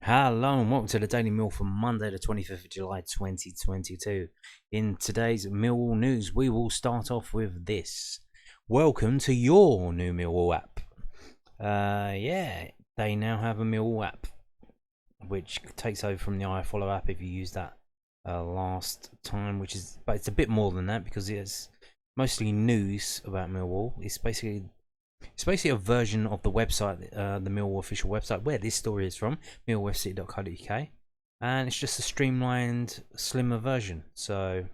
Hello and welcome to the Daily Mill for Monday the 25th of July 2022. In today's Millwall news, we will start off with this. Welcome to your new Millwall app. They now have a Millwall app, which takes over from the EFL app if you used that last time, but it's a bit more than that because it's mostly news about Millwall. It's basically a version of the website, the Millwall official website, where this story is from, millwallfc.co.uk, and it's just a streamlined, slimmer version. So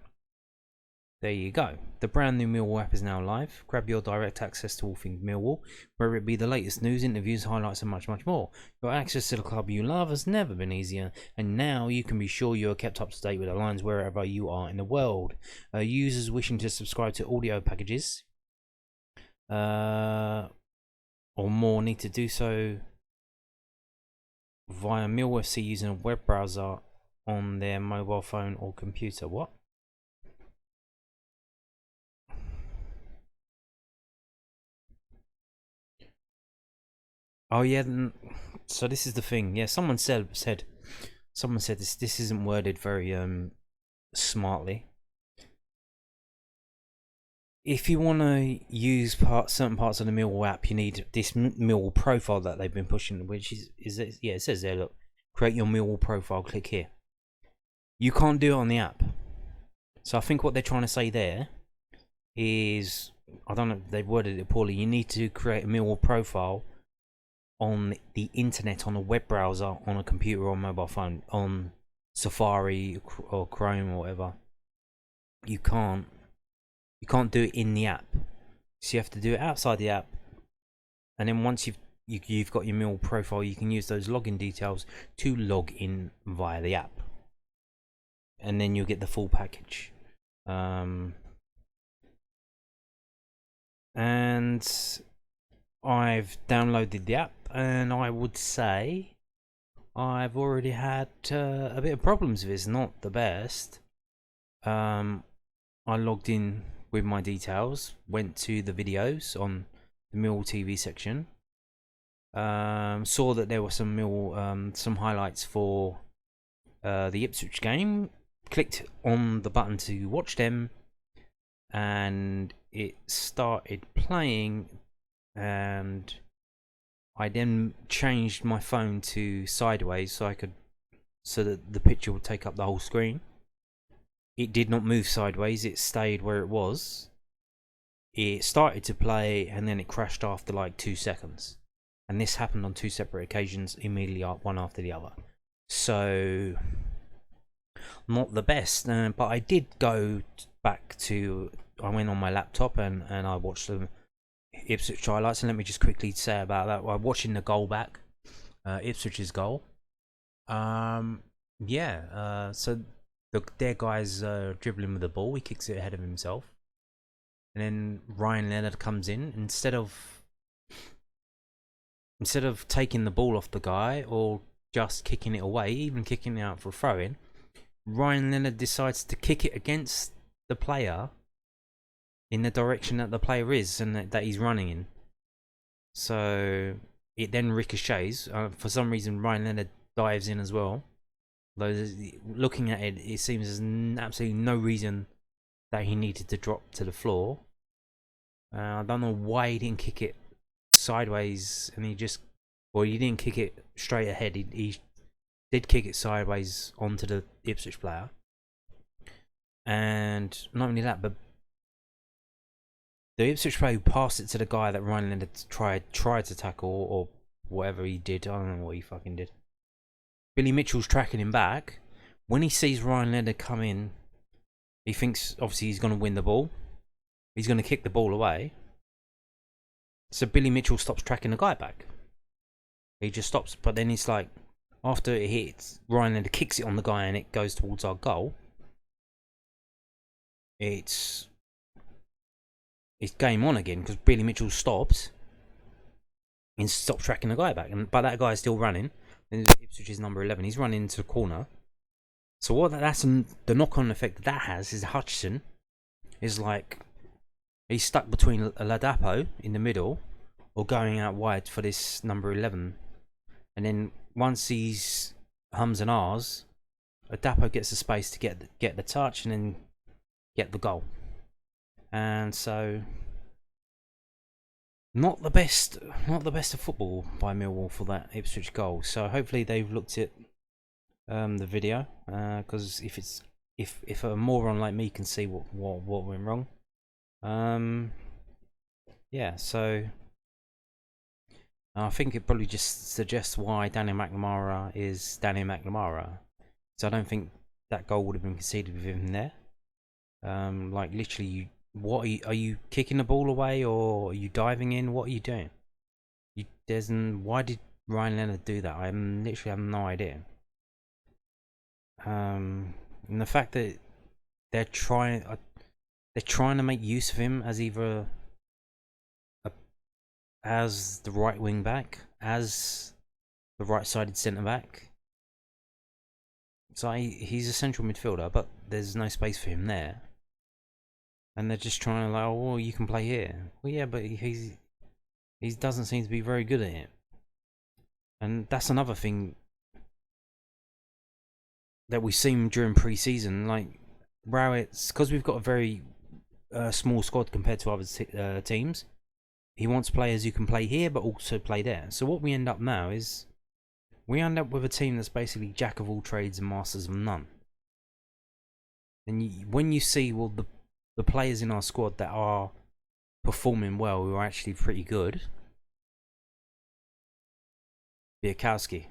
there you go. The brand new Millwall app is now live. Grab your direct access to all things Millwall, whether it be the latest news, interviews, highlights, and much, much more. Your access to the club you love has never been easier, and now you can be sure you are kept up to date with the lines wherever you are in the world. Users wishing to subscribe to audio packages or more need to do so via Millwall FC using a web browser on their mobile phone or computer. What? Oh yeah, so this is the thing. Yeah, someone said this isn't worded very smartly. If you want to use certain parts of the Millwall app, you need this Millwall profile that they've been pushing, which it says there, look, create your Millwall profile, click here. You can't do it on the app. So I think what they're trying to say there is, I don't know if they've worded it poorly, you need to create a Millwall profile on the internet, on a web browser, on a computer or mobile phone, on Safari or Chrome or whatever. You can't do it in the app, so you have to do it outside the app. And then once you've got your Millwall profile, you can use those login details to log in via the app, and then you'll get the full package. And I've downloaded the app, and I would say I've already had a bit of problems with it. It's not the best. I logged in with my details, went to the videos on the MillwallTV section, saw that there were some highlights for the Ipswich game, clicked on the button to watch them, and it started playing, and I then changed my phone to sideways so that the picture would take up the whole screen. It did not move sideways, it stayed where it was. It started to play and then it crashed after like 2 seconds. And this happened on 2 separate occasions, immediately one after the other. So, not the best, but I did go back to, I went on my laptop and I watched the Ipswich highlights. And let me just quickly say about that, I'm watching the goal back, Ipswich's goal. So their guy's dribbling with the ball. He kicks it ahead of himself, and then Ryan Leonard comes in. Instead of taking the ball off the guy or just kicking it away, even kicking it out for a throw-in, Ryan Leonard decides to kick it against the player in the direction that the player is and that he's running in. So it then ricochets. For some reason, Ryan Leonard dives in as well. Though looking at it, it seems there's absolutely no reason that he needed to drop to the floor. I don't know why he didn't kick it sideways, and he didn't kick it straight ahead. He did kick it sideways onto the Ipswich player, and not only that, but the Ipswich player who passed it to the guy that Ryan Leonard tried to tackle or whatever he did. I don't know what he fucking did. Billy Mitchell's tracking him back. When he sees Ryan Leonard come in, he thinks obviously he's going to win the ball. He's going to kick the ball away. So Billy Mitchell stops tracking the guy back. He just stops. But then it's like, after it hits, Ryan Leonard kicks it on the guy and it goes towards our goal. It's game on again because Billy Mitchell stops and stops tracking the guy back. But that guy's still running. Ipswich is number 11. He's running into the corner. So the knock-on effect that has is Hutchison is like, he's stuck between Ladapo in the middle or going out wide for this number 11. And then once he's hums and ahs, Adapo gets the space to get the touch and then get the goal. And so, not the best of football by Millwall for that Ipswich goal. So hopefully they've looked at the video, because if a moron like me can see what went wrong, yeah. So I think it probably just suggests why Danny McNamara is Danny McNamara. So I don't think that goal would have been conceded with him there. Like literally, what are you kicking the ball away, or are you diving in? What are you doing? Why did Ryan Leonard do that? I literally have no idea. And the fact that they're trying to make use of him as either as the right wing back, as the right-sided centre back. So he's a central midfielder, but there's no space for him there. And they're just trying to like, oh, well, you can play here. Well, yeah, but he doesn't seem to be very good at it. And that's another thing that we've seen during pre-season. Like Rowett's, because we've got a very small squad compared to other teams. He wants players who can play here, but also play there. So what we end up now is we end up with a team that's basically jack of all trades and masters of none. And when you see, well, the players in our squad that are performing well, who are actually pretty good. Biakowski,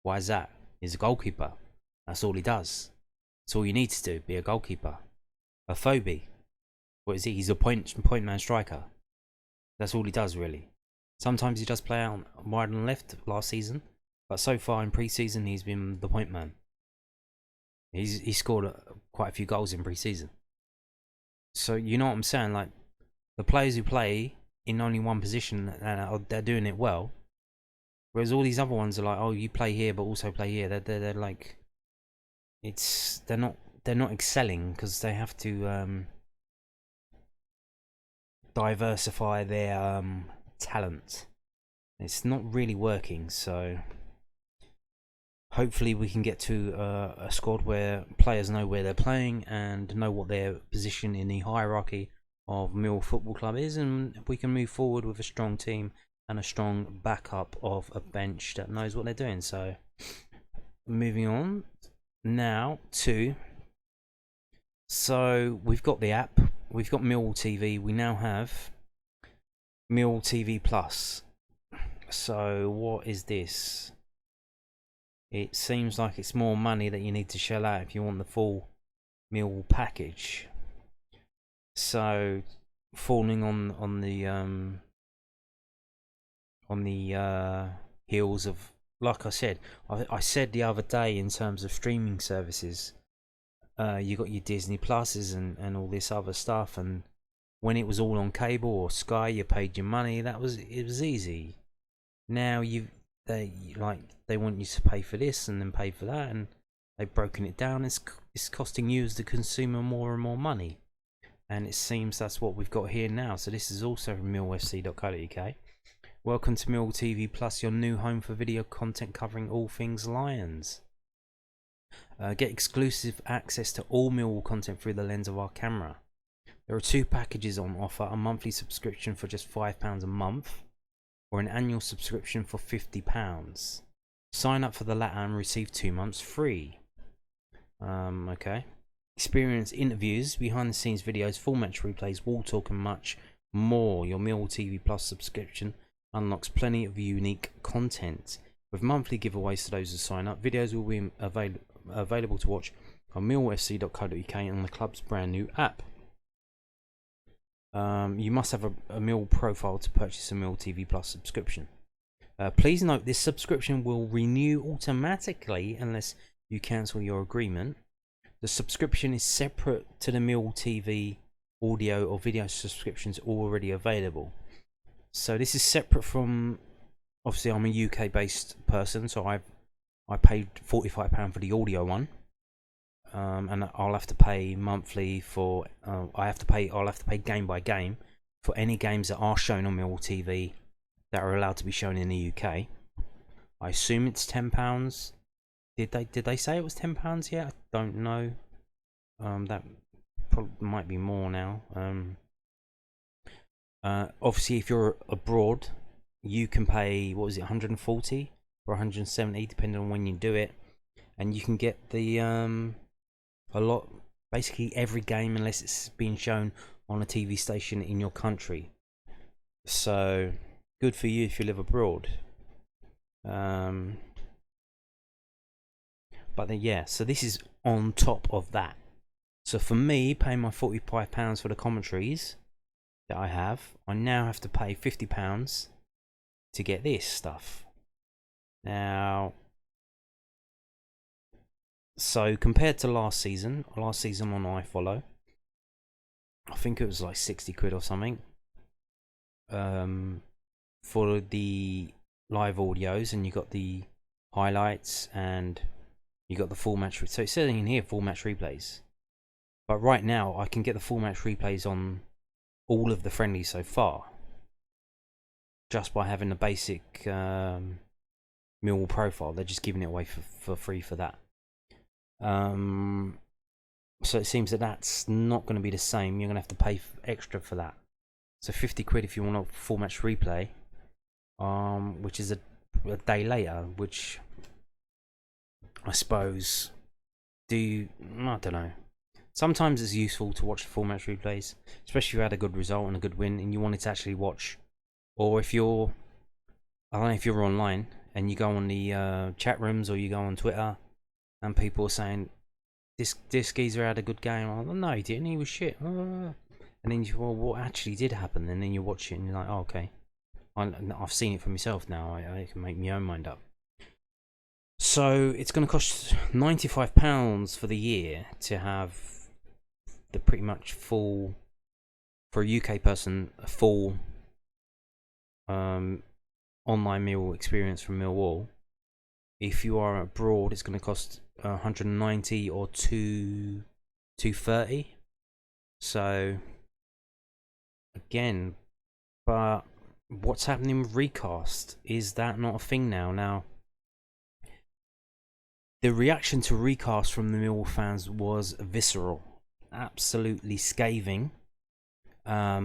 why is that? He's a goalkeeper. That's all he does. That's all you need to do, be a goalkeeper. Afobe, what is he? He's a point man striker. That's all he does, really. Sometimes he does play out wide on the left last season, but so far in pre-season he's been the point man. He scored quite a few goals in pre-season. So you know what I'm saying? Like the players who play in only one position, they're doing it well. Whereas all these other ones are like, oh, you play here but also play here. They're like, they're not excelling because they have to diversify their talent. It's not really working. So hopefully we can get to a squad where players know where they're playing and know what their position in the hierarchy of Millwall Football Club is, and we can move forward with a strong team and a strong backup of a bench that knows what they're doing. So moving on now to, so we've got the app, we've got Millwall TV, we now have Millwall TV Plus. So what is this? It seems like it's more money that you need to shell out if you want the full Millwall package. So falling on the heels of, like I said the other day, in terms of streaming services, you got your Disney Pluses and all this other stuff, and when it was all on cable or Sky, you paid your money. It was easy. Now they want you to pay for this and then pay for that, and they've broken it down. It's costing you as the consumer more and more money, and it seems that's what we've got here now. So this is also from millwallfc.co.uk. Welcome to Millwall TV Plus, your new home for video content covering all things Lions. Get exclusive access to all Millwall content through the lens of our camera. There are two packages on offer: a monthly subscription for just £5 a month, or an annual subscription for £50. Sign up for the latter and receive 2 months free. Okay. Experience interviews, behind the scenes videos, full match replays, wall talk and much more. Your Millwall TV Plus subscription unlocks plenty of unique content, with monthly giveaways to those who sign up. Videos will be available to watch on millwallfc.co.uk and on the club's brand new app. You must have a Millwall profile to purchase a Millwall TV Plus subscription. Please note this subscription will renew automatically unless you cancel your agreement. The subscription is separate to the Millwall TV audio or video subscriptions already available. So this is separate from, obviously I'm a UK based person, so I paid £45 for the audio one, and I'll have to pay monthly for I'll have to pay game by game for any games that are shown on Millwall TV that are allowed to be shown in the UK. I assume it's £10 Did they say it was £10 yet? I don't know. That probably might be more now. Obviously, if you're abroad, you can pay, what was it, 140 or 170, depending on when you do it, and you can get the a lot, basically every game, unless it's being shown on a TV station in your country. So good for you if you live abroad. But then, yeah, so this is on top of that. So for me, paying my £45 for the commentaries that I now have to pay £50 to get this stuff. Now, so compared to last season on iFollow, I think it was like 60 quid or something. For the live audios, and you got the highlights and you got the full match. So it's saying in here full match replays. But right now, I can get the full match replays on all of the friendlies so far, just by having the basic Millwall profile. They're just giving it away for free for that. So it seems that that's not going to be the same. You're going to have to pay extra for that. So 50 quid if you want a full match replay, which is a day later, which I suppose I don't know. Sometimes it's useful to watch the full match replays, especially if you had a good result and a good win and you wanted to actually watch. Or if you're, I don't know, if you're online and you go on the chat rooms or you go on Twitter and people are saying, this geezer had a good game. Oh, no, he didn't. He was shit. And then you, well, what actually did happen? And then you watch it and you're like, oh, okay. I've seen it for myself now. I can make my own mind up. So it's going to cost £95 for the year to have the pretty much full, for a UK person, a full online Millwall experience from Millwall. If you are abroad, it's going to cost 190 or 230. So again, but what's happening with recast? Is that not a thing now? Now, the reaction to recast from the Millwall fans was visceral, absolutely scathing. I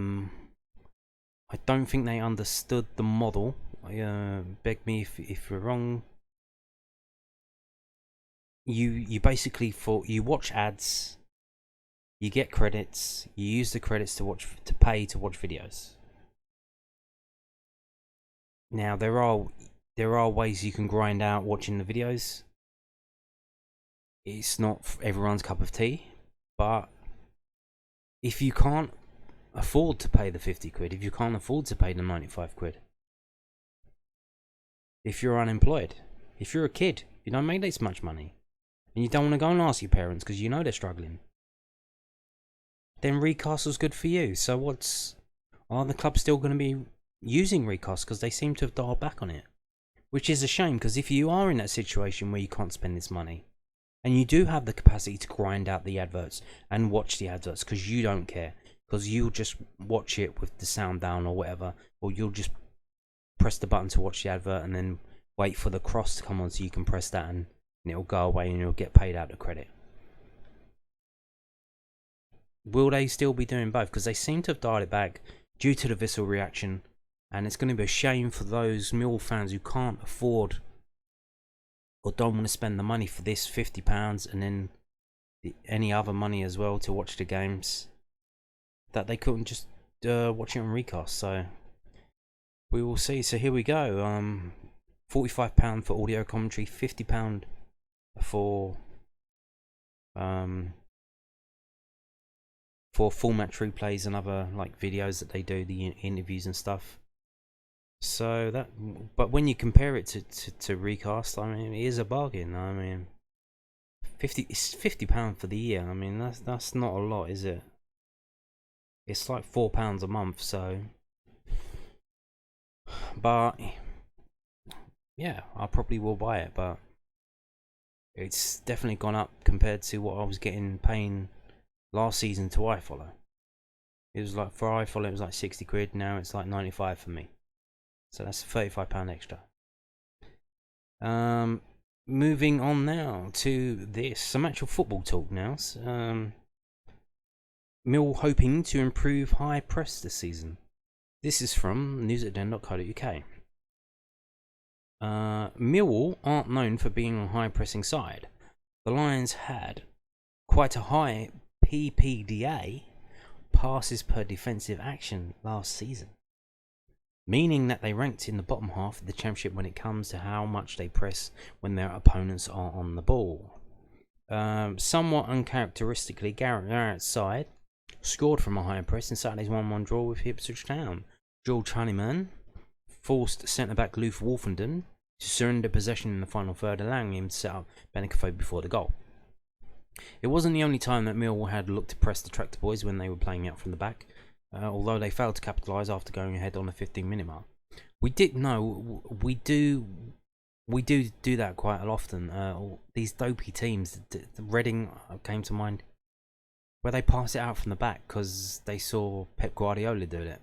don't think they understood the model. Beg me if you're wrong. You basically, you watch ads, you get credits, you use the credits to pay to watch videos. Now there are ways you can grind out watching the videos. It's not everyone's cup of tea, but if you can't afford to pay the 50 quid, if you can't afford to pay the 95 quid, if you're unemployed, if you're a kid, you don't make this much money, and you don't want to go and ask your parents because you know they're struggling, then recast was good for you. So are the clubs still going to be using recast? Because they seem to have dialed back on it, which is a shame, because if you are in that situation where you can't spend this money and you do have the capacity to grind out the adverts and watch the adverts because you don't care, because you'll just watch it with the sound down or whatever, or you'll just press the button to watch the advert and then wait for the cross to come on so you can press that and it'll go away and you'll get paid out the credit. Will they still be doing both? Because they seem to have dialed it back due to the visceral reaction, and it's going to be a shame for those Millwall fans who can't afford or don't want to spend the money for this £50 and then any other money as well to watch the games, that they couldn't just watch it on recast. So we will see. So here we go. £45 for audio commentary, £50 for full match replays and other like videos that they do, the interviews and stuff. So that, but when you compare it to recast, I mean, it is a bargain. I mean, it's £50 for the year. I mean, that's not a lot, is it? It's like £4 a month. So, but yeah, I probably will buy it. But it's definitely gone up compared to what I was paying last season to iFollow. It was like, for iFollow it was like 60 quid. Now it's like 95 for me. So that's £35 extra. moving on now to some actual football talk now. Mill hoping to improve high press this season. This is from news@den.co.uk. Millwall aren't known for being a high pressing side. The Lions had quite a high PPDA, passes per defensive action, last season, meaning that they ranked in the bottom half of the championship when it comes to how much they press when their opponents are on the ball. Somewhat uncharacteristically, Garrett's side scored from a high press in Saturday's 1-1 draw with Ipswich Town. George Honeyman forced centre-back Luf Wolfenden to surrender possession in the final third, allowing him to set up Benicofo before the goal. It wasn't the only time that Millwall had looked to press the Tractor Boys when they were playing out from the back, although they failed to capitalise after going ahead on the 15-minute mark. We do that quite often. These dopey teams, Reading came to mind, where they pass it out from the back because they saw Pep Guardiola do it.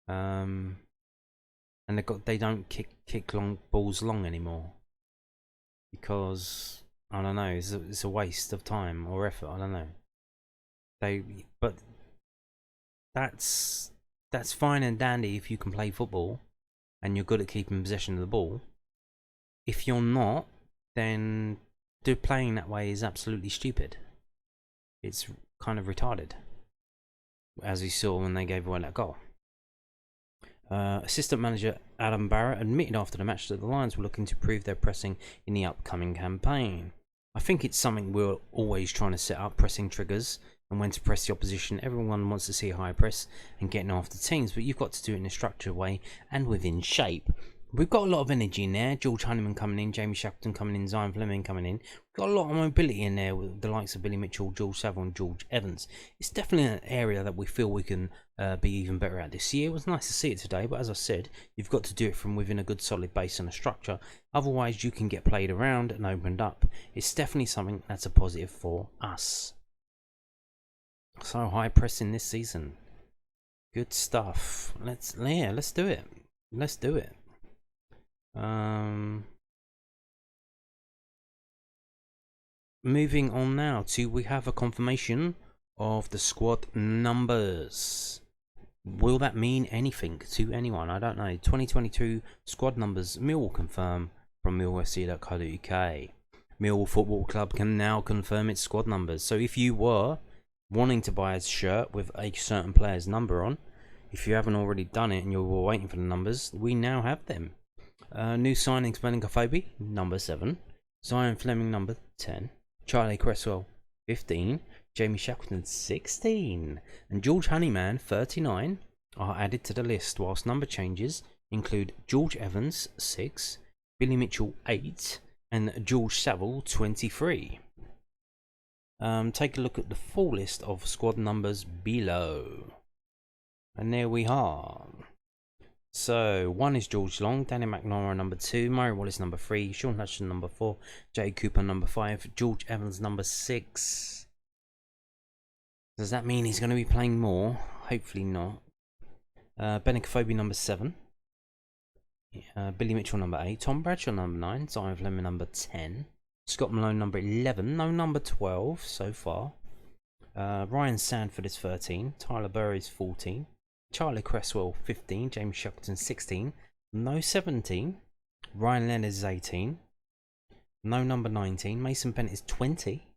And they don't kick long balls long anymore because I don't know, it's a waste of time or effort. I don't know. But that's fine and dandy if you can play football and you're good at keeping possession of the ball. If you're not, then playing that way is absolutely stupid. It's kind of retarded, as we saw when they gave away that goal. Assistant manager Adam Barrett admitted after the match that the Lions were looking to improve their pressing in the upcoming campaign. I think it's something we're always trying to set up, pressing triggers and when to press the opposition. Everyone wants to see a high press and getting after teams, but you've got to do it in a structured way and within shape. We've got a lot of energy in there. George Honeyman coming in, Jamie Shackleton coming in, Zion Fleming coming in. We've got a lot of mobility in there with the likes of Billy Mitchell, George Saville and George Evans. It's definitely an area that we feel we can be even better at this year. It was nice to see it today, but as I said, you've got to do it from within a good solid base and a structure. Otherwise, you can get played around and opened up. It's definitely something that's a positive for us. So high pressing this season. Good stuff. Let's do it. Let's do it. Moving on now to, we have a confirmation of the squad numbers. Will that mean anything to anyone? I don't know. 2022 squad numbers. Millwall confirm from millwallfc.co.uk. Millwall Football Club can now confirm its squad numbers. So if you were wanting to buy a shirt with a certain player's number on, if you haven't already done it and you were waiting for the numbers, we now have them. New signings: Benicofo, number 7. Zion Fleming, number 10. Charlie Cresswell, 15. Jamie Shackleton, 16. And George Honeyman, 39, are added to the list, whilst number changes include George Evans, 6. Billy Mitchell, 8. And George Saville, 23. Take a look at the full list of squad numbers below. And there we are. So, 1 is George Long, Danny McNamara number 2, Murray Wallace number 3, Sean Hutchinson number 4, Jay Cooper number 5, George Evans number 6. Does that mean he's going to be playing more? Hopefully not. Benicofo number 7, Billy Mitchell number 8, Tom Bradshaw number 9, Zion Fleming number 10, Scott Malone number 11, no number 12 so far. Ryan Sandford is 13, Tyler Burry is 14. Charlie Cresswell, 15. James Shackleton, 16. No 17. Ryan Leonard is 18. No number 19. Mason Bennett is 20.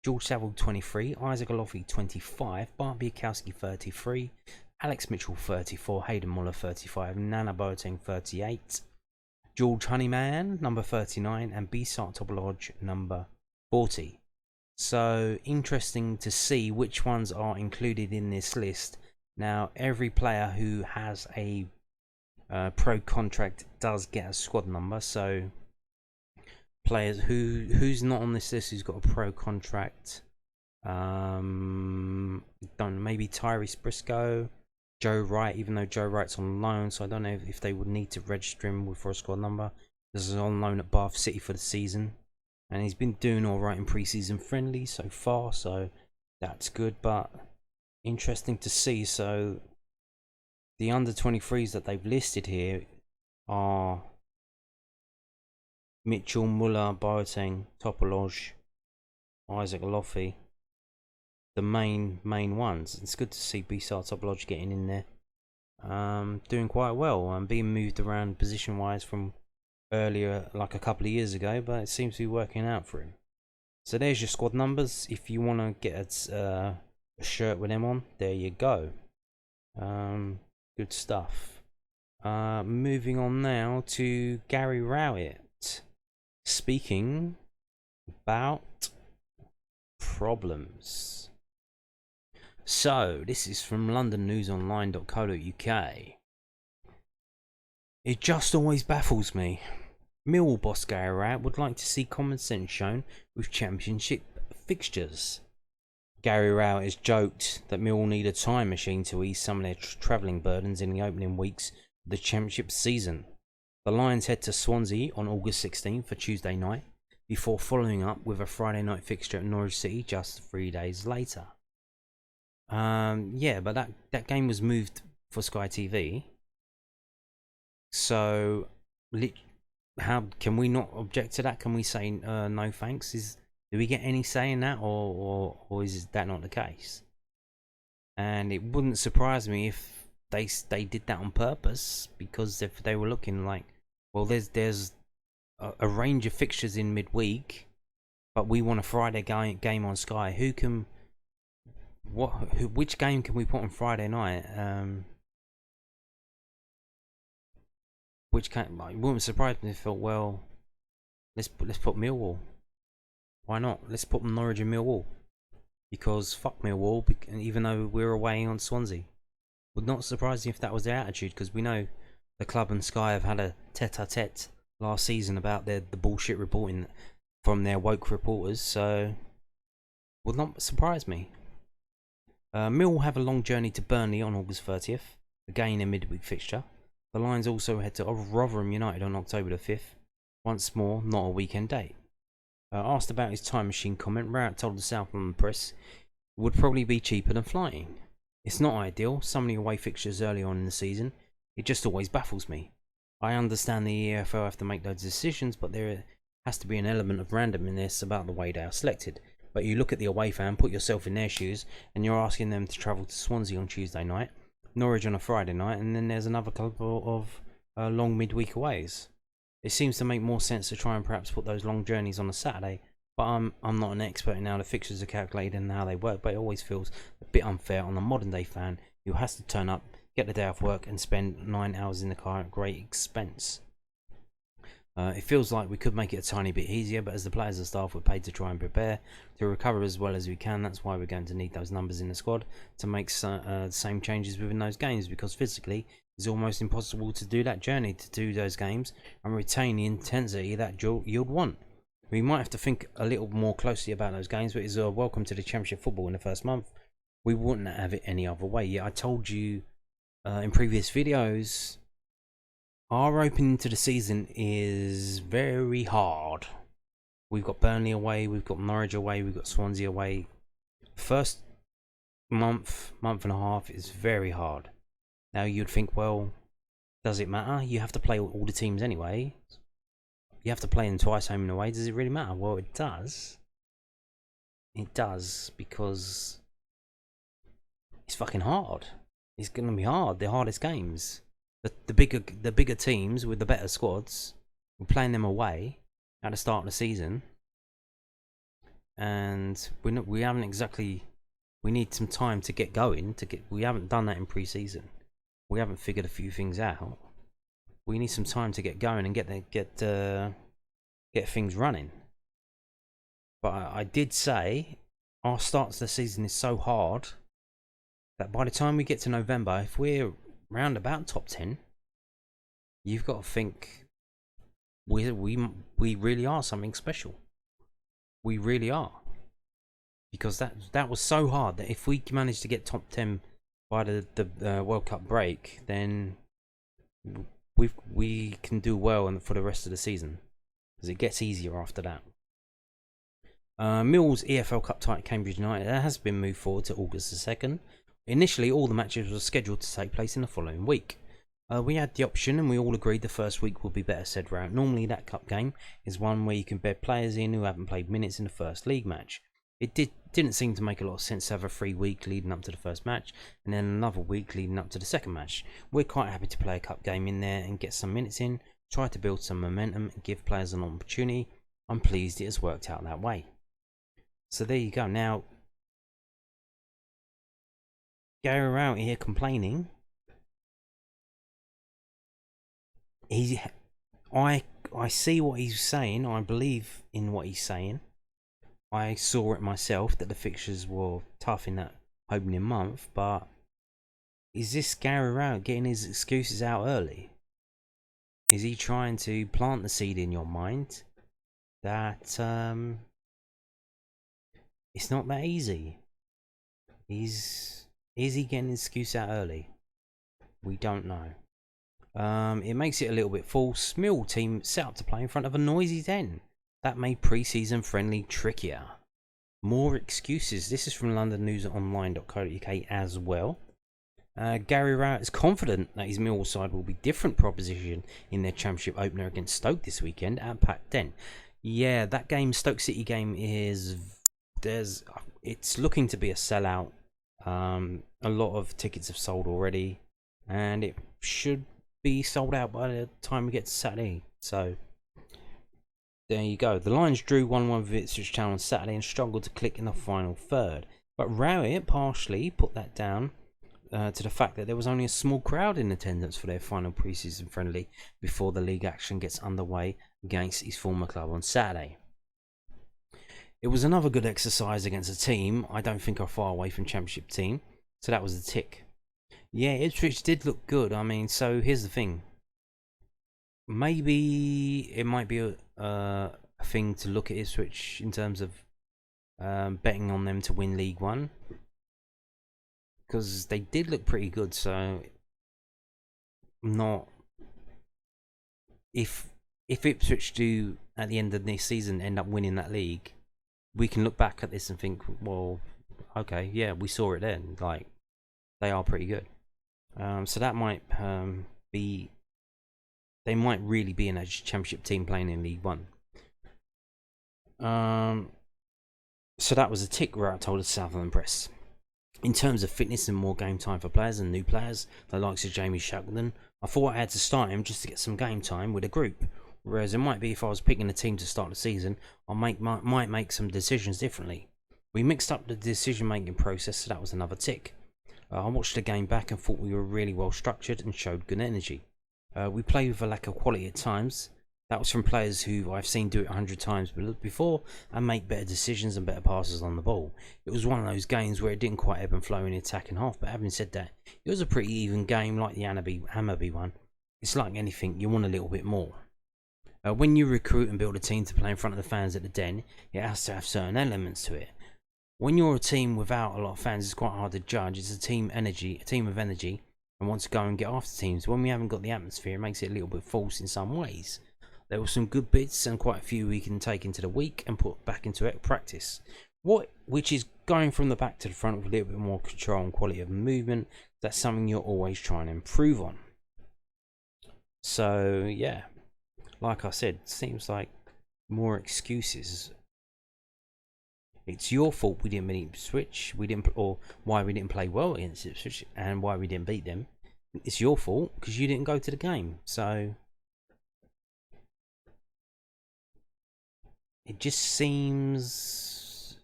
George Saville, 23. Isaac Olofi, 25. Bart Biakowski, 33. Alex Mitchell, 34. Hayden Muller, 35. Nana Boateng, 38. George Honeyman, number 39. And B-Sart Topolodge, number 40. So, interesting to see which ones are included in this list. Now, every player who has a pro contract does get a squad number. So, players who's not on this list, who's got a pro contract, maybe Tyrese Briscoe, Joe Wright, even though Joe Wright's on loan, so I don't know if they would need to register him for a squad number. This is on loan at Bath City for the season, and he's been doing all right in pre-season friendly so far, so that's good. But interesting to see. So the under 23s that they've listed here are Mitchell, Muller, Boateng, Topoloj, Isaac Loffy, the main ones. It's good to see B-Star Topoloj getting in there. Doing quite well and being moved around position wise from earlier, like a couple of years ago, but it seems to be working out for him. So there's your squad numbers. If you want to get a shirt with them on, there you go. Good stuff. Moving on now to Gary Rowett. Speaking about problems. So, this is from londonnewsonline.co.uk. It just always baffles me. Millwall boss Gary Rowett would like to see common sense shown with championship fixtures. Gary Rowett has joked that Millwall need a time machine to ease some of their travelling burdens in the opening weeks of the championship season. The Lions head to Swansea on August 16th for Tuesday night, before following up with a Friday night fixture at Norwich City just 3 days later. Yeah, but that game was moved for Sky TV. So, how can we not object to that? Can we say no thanks? Do we get any say in that, or is that not the case? And it wouldn't surprise me if they did that on purpose, because if they were looking like, well, there's a range of fixtures in midweek, but we want a Friday game on Sky. Which game can we put on Friday night? It wouldn't surprise me if they thought, well, let's put Millwall. Why not? Let's put Norwich and Millwall, because fuck Millwall. Even though we're away on Swansea, would not surprise me if that was their attitude, because we know the club and Sky have had a tete-a-tete last season about the bullshit reporting from their woke reporters. So would not surprise me. Mill will have a long journey to Burnley on August 30th, again a midweek fixture. The Lions also head to Rotherham United on October the 5th, once more not a weekend date. Asked about his time machine comment, Rowett told the South London Press it would probably be cheaper than flying. It's not ideal, so many away fixtures early on in the season. It just always baffles me. I understand the EFL have to make those decisions, but there has to be an element of randomness about the way they are selected. But you look at the away fan, put yourself in their shoes, and you're asking them to travel to Swansea on Tuesday night, Norwich on a Friday night, and then there's another couple of long midweek aways. It seems to make more sense to try and perhaps put those long journeys on a Saturday, but I'm not an expert in how the fixtures are calculated and how they work, but it always feels a bit unfair on a modern day fan who has to turn up, get the day off work, and spend 9 hours in the car at great expense. It feels like we could make it a tiny bit easier, but as the players and staff were paid to try and prepare to recover as well as we can, that's why we're going to need those numbers in the squad to make the same changes within those games, because physically it's almost impossible to do that journey, to do those games and retain the intensity that you'd want. We might have to think a little more closely about those games, but it's a welcome to the Championship football in the first month. We wouldn't have it any other way. Yeah, I told you in previous videos, our opening to the season is very hard. We've got Burnley away, we've got Norwich away, we've got Swansea away. First month and a half is very hard. Now you'd think, well, does it matter? You have to play all the teams anyway. You have to play them twice home and away. Does it really matter? Well, it does. It does, because it's fucking hard. It's going to be hard. The hardest games. The bigger teams with the better squads, we're playing them away at the start of the season, and we haven't exactly. We need some time to get going. We haven't done that in pre-season. We haven't figured a few things out. We need some time to get going and get things running. But I did say our start to the season is so hard that by the time we get to November, if we're round about top 10, you've got to think we really are something special. We really are, because that was so hard that if we manage to get top 10 by the World Cup break, then we can do well for the rest of the season, because it gets easier after that. Mill's EFL Cup tie at Cambridge United has been moved forward to August the 2nd. Initially, all the matches were scheduled to take place in the following week. We had the option and we all agreed the first week will be better, said Rowett. Normally that cup game is one where you can bed players in who haven't played minutes in the first league match. It didn't seem to make a lot of sense to have a free week leading up to the first match and then another week leading up to the second match. We're quite happy to play a cup game in there and get some minutes in, try to build some momentum and give players an opportunity. I'm pleased it has worked out that way. So there you go. Now, Gary Rowett here complaining. I see what he's saying. I believe in what he's saying. I saw it myself that the fixtures were tough in that opening month, but is this Gary Rowett getting his excuses out early? Is he trying to plant the seed in your mind that it's not that easy? Is he getting his excuse out early? We don't know. It makes it a little bit false. Millwall team set up to play in front of a noisy den. That made pre-season friendly trickier. More excuses. This is from londonnewsonline.co.uk as well. Gary Rowett is confident that his Millwall side will be different proposition in their championship opener against Stoke this weekend at packed den. Yeah, that game, Stoke City game, it's looking to be a sellout. A lot of tickets have sold already, and it should be sold out by the time we get to Saturday. So there you go. The Lions drew 1-1 with Ipswich Town on Saturday and struggled to click in the final third. But Rowett partially put that down to the fact that there was only a small crowd in attendance for their final pre-season friendly before the league action gets underway against his former club on Saturday. It was another good exercise against a team I don't think are far away from championship team, so that was a tick. Yeah, Ipswich did look good. I mean, so here's the thing. Maybe it might be a thing to look at Ipswich in terms of betting on them to win League One, because they did look pretty good. So, not if Ipswich do at the end of this season end up winning that league, we can look back at this and think, well, okay, yeah, we saw it then. Like, they are pretty good. So that might be. They might really be in a championship team playing in League One. So that was a tick where I told the Southern Press. In terms of fitness and more game time for players and new players, the likes of Jamie Shackleton, I thought I had to start him just to get some game time with a group. Whereas it might be if I was picking a team to start the season, I might make some decisions differently. We mixed up the decision making process, so that was another tick. I watched the game back and thought we were really well structured and showed good energy. We played with a lack of quality at times. That was from players who I've seen do it 100 times before and make better decisions and better passes on the ball. It was one of those games where it didn't quite ebb and flow in the attacking half, but having said that, it was a pretty even game like the Hammarby one. It's like anything, you want a little bit more. When you recruit and build a team to play in front of the fans at the Den, it has to have certain elements to it. When you're a team without a lot of fans, it's quite hard to judge. It's a team of energy, and want to go and get after teams. When we haven't got the atmosphere, it makes it a little bit false in some ways. There were some good bits and quite a few we can take into the week and put back into practice. Which is going from the back to the front with a little bit more control and quality of movement. That's something you're always trying to improve on. So yeah, like I said, seems like more excuses. It's your fault we didn't beat Ipswich. Or why we didn't play well against Ipswich and why we didn't beat them. It's your fault because you didn't go to the game. So it just seems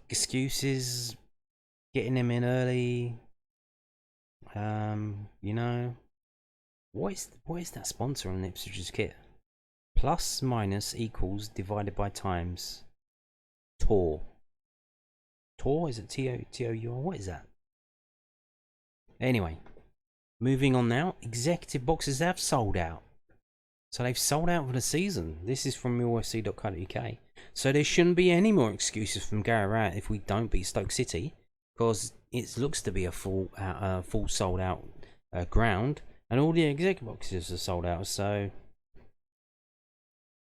excuses, getting them in early. You know, what is that sponsor on Ipswich's kit? Plus minus equals divided by times. Tor, is it T-O-U-R? What is that? Anyway, moving on now. Executive boxes have sold out. So they've sold out for the season. This is from millwallfc.co.uk. So there shouldn't be any more excuses from Gary Rowett if we don't beat Stoke City, because it looks to be a full sold out ground, and all the executive boxes are sold out. So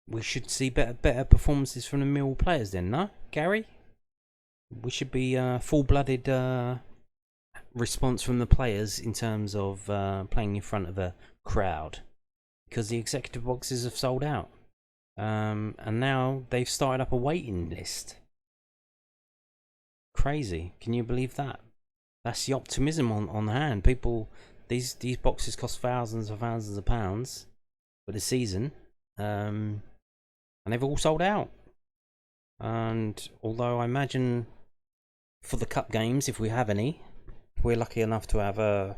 we should see better performances from the Millwall players then, no, Gary? We should be full-blooded response from the players in terms of playing in front of a crowd, because the executive boxes have sold out. And now they've started up a waiting list. Crazy. Can you believe that? That's the optimism on hand. People, these boxes cost thousands and thousands of pounds for the season, and they've all sold out. And although I imagine for the cup games, if we have any, if we're lucky enough to have a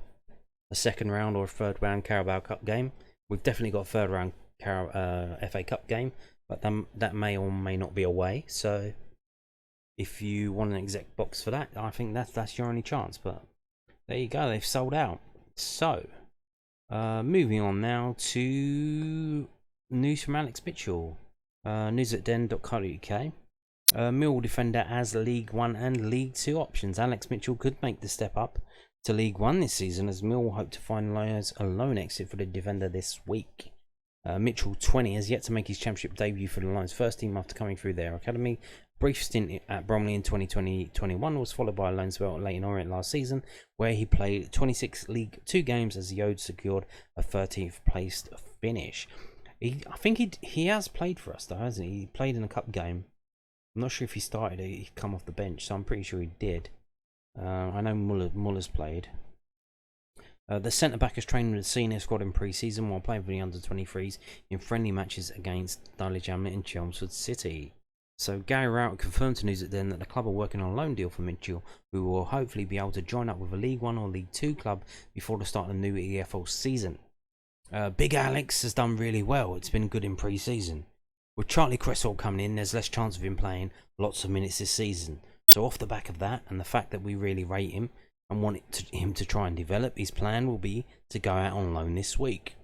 second round or a third round Carabao Cup game, we've definitely got a third round FA Cup game, but that may or may not be away. So if you want an exec box for that, I think that's your only chance. But there you go, they've sold out. So moving on now to news from Alex Mitchell, news@den.co.uk. Millwall defender as League 1 and League 2 options. Alex Mitchell could make the step up to League 1 this season, as Millwall hope to finalise a loan exit for the defender this week. Mitchell, 20, has yet to make his championship debut for the Lions first team after coming through their academy. Brief stint at Bromley in 2020-21 was followed by a loan spell at Leyton Orient last season, where he played 26 League 2 games as the Odes secured a 13th placed finish. I think he has played for us though, hasn't he? He played in a cup game. I'm not sure if he started, he'd come off the bench, so I'm pretty sure he did. I know Muller's played. The centre-back has trained with the senior squad in pre-season while playing for the under-23s in friendly matches against Dulwich Hamlet and Chelmsford City. So Gary Rowett confirmed to News@Den that the club are working on a loan deal for Mitchell, who will hopefully be able to join up with a League 1 or League 2 club before the start of the new EFL season. Big Alex has done really well. It's been good in pre-season. With Charlie Cresswell coming in, there's less chance of him playing lots of minutes this season. So off the back of that, and the fact that we really rate him and want him to try and develop, his plan will be to go out on loan this week.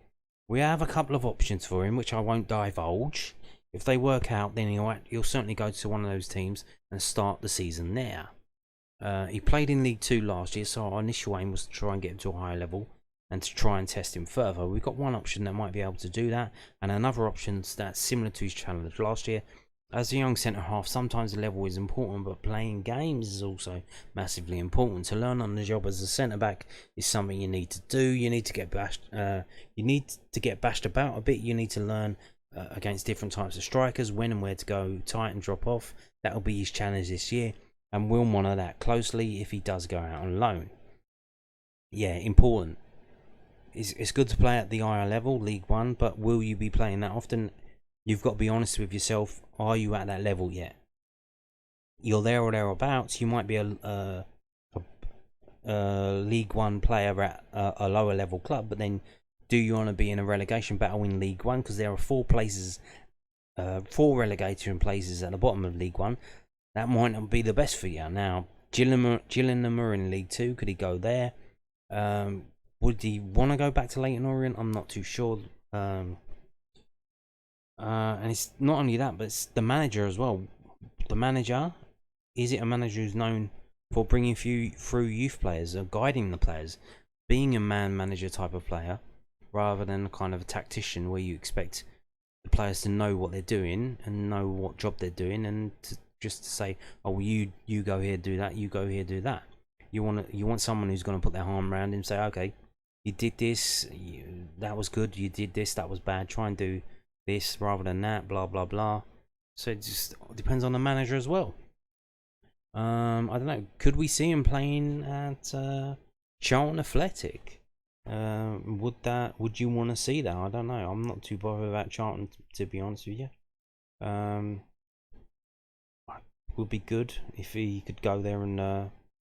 We have a couple of options for him, which I won't divulge. If they work out, then he'll certainly go to one of those teams and start the season there. He played in League 2 last year, so our initial aim was to try and get him to a higher level and to try and test him further. We've got one option that might be able to do that, and another option that's similar to his challenge last year. As a young centre-half, sometimes the level is important, but playing games is also massively important. To learn on the job as a centre-back is something you need to do. You need to get bashed. You need to get bashed about a bit. You need to learn against different types of strikers, when and where to go tight and drop off. That'll be his challenge this year, and we'll monitor that closely if he does go out on loan. Yeah, important. It's good to play at the higher level, League 1, but will you be playing that often? You've got to be honest with yourself. Are you at that level yet? You're there or thereabouts. You might be a League 1 player at a lower level club, but then do you want to be in a relegation battle in League 1? Because there are four relegation places at the bottom of League 1. That might not be the best for you. Now, Gillingham are in League 2. Could he go there? Would he want to go back to Leyton Orient? I'm not too sure. And it's not only that, but it's the manager as well. The manager, is it a manager who's known for bringing through youth players, or guiding the players, being a man-manager type of player, rather than kind of a tactician where you expect the players to know what they're doing and know what job they're doing, and just to say, oh, well, you go here, do that, you go here, do that. You want someone who's going to put their arm around him and say, okay, you did this, that was good, you did this, that was bad, try and do this rather than that, blah blah blah. So it just depends on the manager as well. I don't know, could we see him playing at Charlton Athletic? Would you want to see that? I don't know. I'm not too bothered about Charlton, to be honest with you. Would be good if he could go there and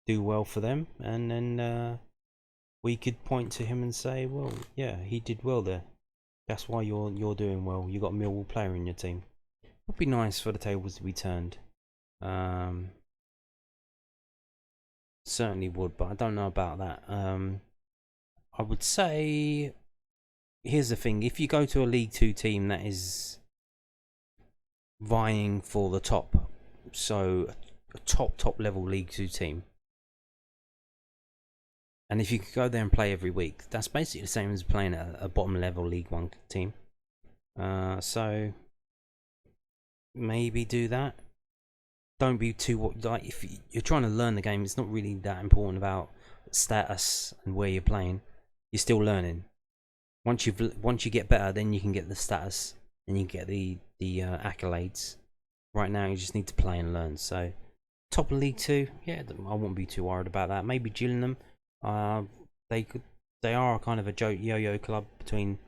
do well for them, and then we could point to him and say, well, yeah, he did well there. That's why you're doing well. You got a Millwall player in your team. Would be nice for the tables to be turned. Certainly would, but I don't know about that. I would say, here's the thing: if you go to a League 2 team that is vying for the top, so a top level League 2 team, and if you could go there and play every week, that's basically the same as playing at a bottom level League 1 team. So maybe do that. Don't be too, like, if you're trying to learn the game, it's not really that important about status and where you're playing, you're still learning. Once you get better, then you can get the status and you get the accolades. Right now, you just need to play and learn. So, top of League Two, yeah, I wouldn't be too worried about that. Maybe Gillingham, they are kind of a yo-yo club between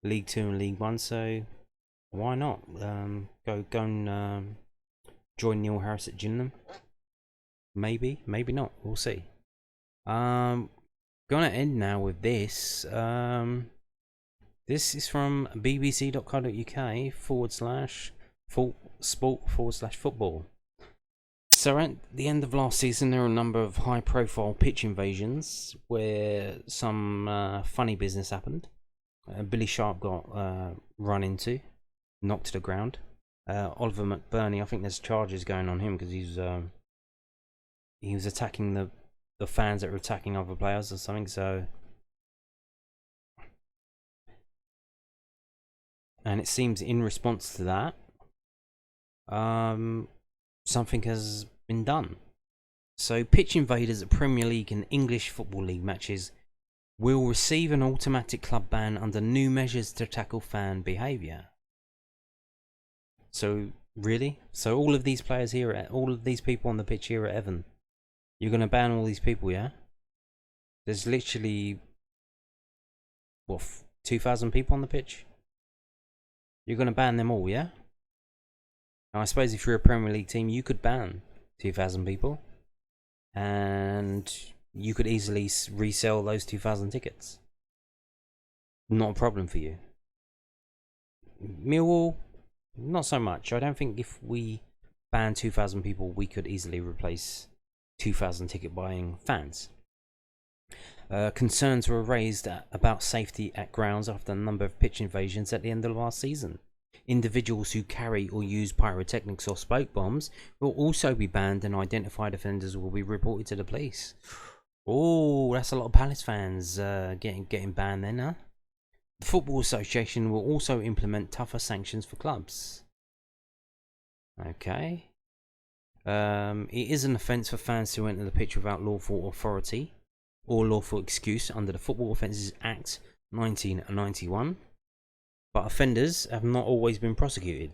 League Two and League One. So, why not go and join Neil Harris at Gillingham? Maybe not. We'll see. Gonna end now with this. This is from bbc.co.uk/sport/football. So at the end of last season, there were a number of high-profile pitch invasions where some funny business happened. Billy Sharp got run into, knocked to the ground. Oliver McBurney, I think there's charges going on him because he was attacking the fans that were attacking other players or something. So, and it seems in response to that, something has been done. So pitch invaders at Premier League and English Football League matches will receive an automatic club ban under new measures to tackle fan behaviour. So really? So all of these players here, all of these people on the pitch here at Evan, you're going to ban all these people, yeah? There's literally, what, 2,000 people on the pitch? You're going to ban them all, yeah? Now, I suppose if you're a Premier League team, you could ban 2,000 people. And you could easily resell those 2,000 tickets. Not a problem for you. Millwall, not so much. I don't think if we ban 2,000 people, we could easily replace 2,000 ticket buying fans. Concerns were raised about safety at grounds after a number of pitch invasions at the end of last season. Individuals who carry or use pyrotechnics or smoke bombs will also be banned, and identified offenders will be reported to the police. Oh, that's a lot of Palace fans getting banned then, huh? The Football Association will also implement tougher sanctions for clubs. Okay. It is an offence for fans to enter the pitch without lawful authority or lawful excuse under the Football Offences Act 1991. But offenders have not always been prosecuted.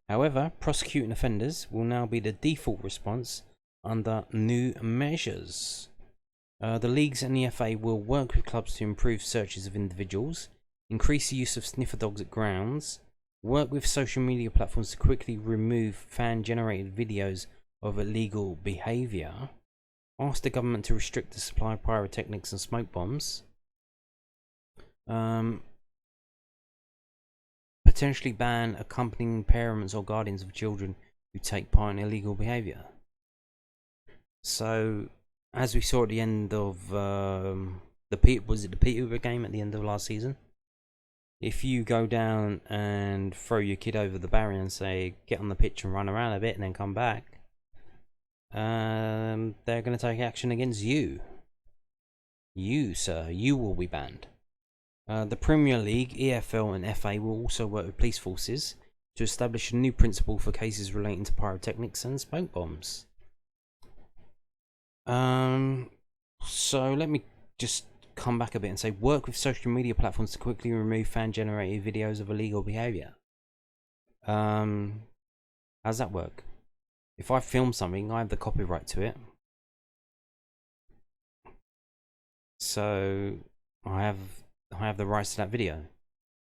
However, prosecuting offenders will now be the default response under new measures. The leagues and the FA will work with clubs to improve searches of individuals, increase the use of sniffer dogs at grounds, work with social media platforms to quickly remove fan-generated videos of illegal behaviour, ask the government to restrict the supply of pyrotechnics and smoke bombs, potentially ban accompanying parents or guardians of children who take part in illegal behaviour. So, as we saw at the end of the Punitive game at the end of last season, if you go down and throw your kid over the barrier and say get on the pitch and run around a bit and then come back, they're going to take action against you. You, sir, you will be banned. The Premier League, EFL and FA will also work with police forces to establish a new principle for cases relating to pyrotechnics and smoke bombs. So let me just come back a bit and say work with social media platforms to quickly remove fan-generated videos of illegal behaviour. How's that work? If I film something, I have the copyright to it. So I have the rights to that video, and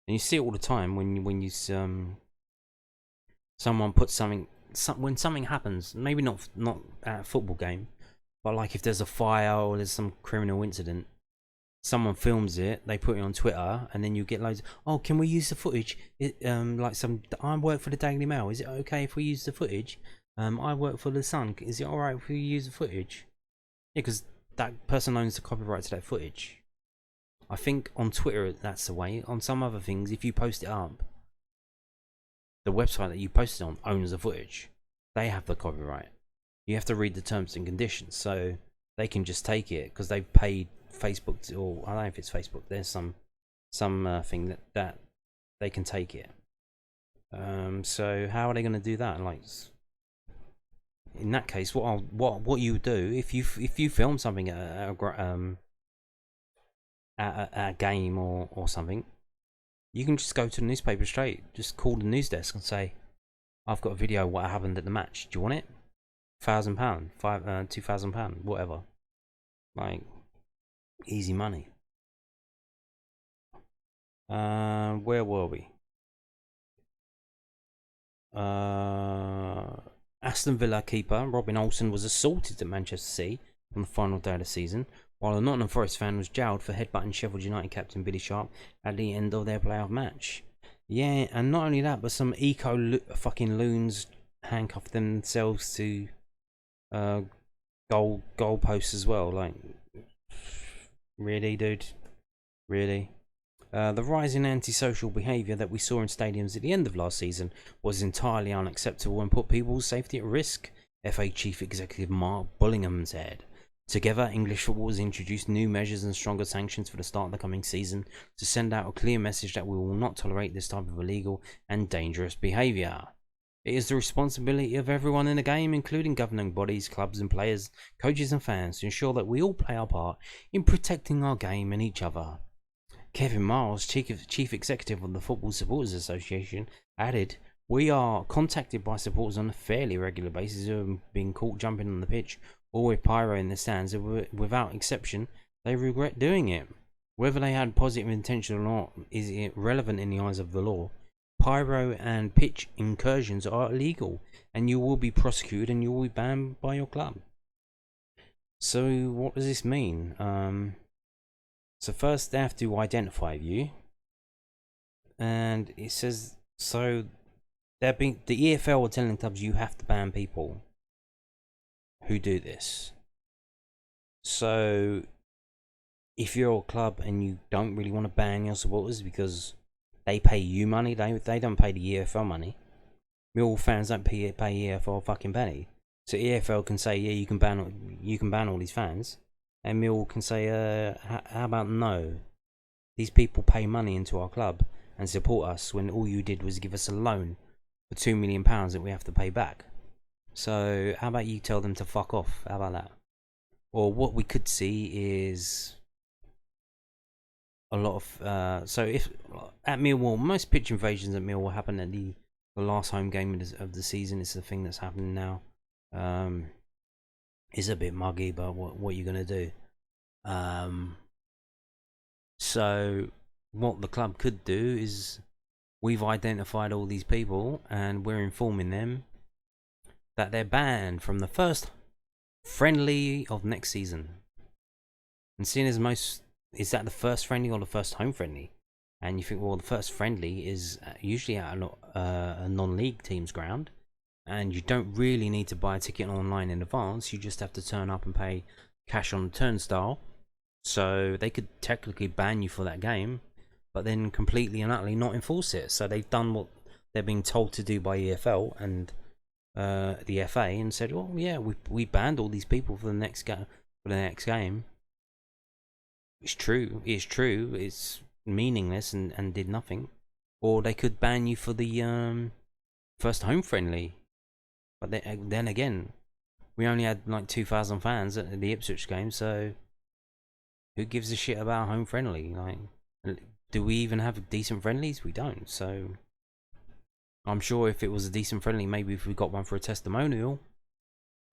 you see it all the time when someone puts something, when something happens, maybe not at a football game, but like if there's a fire or there's some criminal incident, someone films it, they put it on Twitter, and then you get loads. Oh, can we use the footage? Like I work for the Daily Mail. Is it okay if we use the footage? I work for the Sun. Is it alright if we use the footage? Yeah, because that person owns the copyright to that footage. I think on Twitter that's the way. On some other things, if you post it up, the website that you posted on owns the footage. They have the copyright. You have to read the terms and conditions, so they can just take it because they've paid Facebook to, or I don't know if it's Facebook. There's some thing that they can take it. So how are they going to do that? Like, in that case, what you would do if you film something at a game or something, you can just go to the newspaper straight. Just call the news desk and say, "I've got a video of what happened at the match. Do you want it? £1,000, £2,000, whatever." Like, easy money. Where were we? Aston Villa keeper Robin Olsen was assaulted at Manchester City on the final day of the season, while a Nottingham Forest fan was jailed for headbutting Sheffield United captain Billy Sharp at the end of their playoff match. Yeah, and not only that, but some fucking loons handcuffed themselves to goal posts as well. Like, really, dude? Really? The rise in antisocial behaviour that we saw in stadiums at the end of last season was entirely unacceptable and put people's safety at risk, FA Chief Executive Mark Bullingham said. Together, English football has introduced new measures and stronger sanctions for the start of the coming season to send out a clear message that we will not tolerate this type of illegal and dangerous behaviour. It is the responsibility of everyone in the game, including governing bodies, clubs and players, coaches and fans, to ensure that we all play our part in protecting our game and each other. Kevin Miles, Chief Executive of the Football Supporters Association, added, "We are contacted by supporters on a fairly regular basis who have been caught jumping on the pitch or with pyro in the stands, and without exception, they regret doing it. Whether they had positive intention or not is irrelevant in the eyes of the law. Pyro and pitch incursions are illegal, and you will be prosecuted and you will be banned by your club." So what does this mean? So first they have to identify you, and it says, so the EFL are telling clubs you have to ban people who do this. So if you're a club and you don't really want to ban your supporters because they pay you money, they don't pay the EFL money. Millwall fans don't pay EFL fucking penny. So EFL can say, yeah, you can ban all these fans. And Millwall can say, how about no? These people pay money into our club and support us when all you did was give us a loan for £2 million that we have to pay back. So how about you tell them to fuck off? How about that? Or what we could see is a lot of... so if at Millwall, most pitch invasions at Millwall happen at the last home game of the season. It's the thing that's happening now. It's a bit muggy, but what are you going to do? So what the club could do is, we've identified all these people and we're informing them that they're banned from the first friendly of next season. And seeing as is that the first friendly or the first home friendly? And you think, well, the first friendly is usually at a non-league team's ground, and you don't really need to buy a ticket online in advance. You just have to turn up and pay cash on the turnstile. So they could technically ban you for that game, but then completely and utterly not enforce it. So they've done what they're being told to do by EFL and the FA, and said, "Well, yeah, we banned all these people for the next game." It's true. It's meaningless and did nothing. Or they could ban you for the first home friendly. But then again, we only had like 2,000 fans at the Ipswich game, so who gives a shit about home friendly? Like, do we even have decent friendlies? We don't. So I'm sure if it was a decent friendly, maybe if we got one for a testimonial,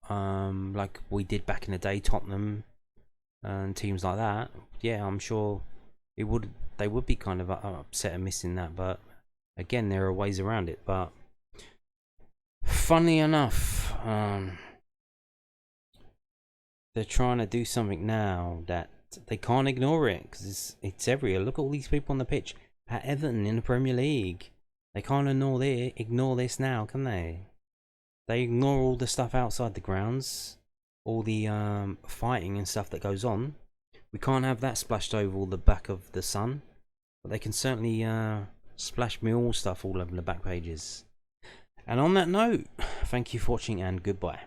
like we did back in the day, Tottenham and teams like that, yeah, I'm sure they would be kind of upset and missing that. But again, there are ways around it. But funny enough, they're trying to do something now that they can't ignore it, because it's everywhere. Look at all these people on the pitch at Everton in the Premier League. They can't ignore this now, can they? They ignore all the stuff outside the grounds, all the fighting and stuff that goes on. We can't have that splashed over all the back of the Sun, but they can certainly splash Millwall stuff all over the back pages. And on that note, thank you for watching and goodbye.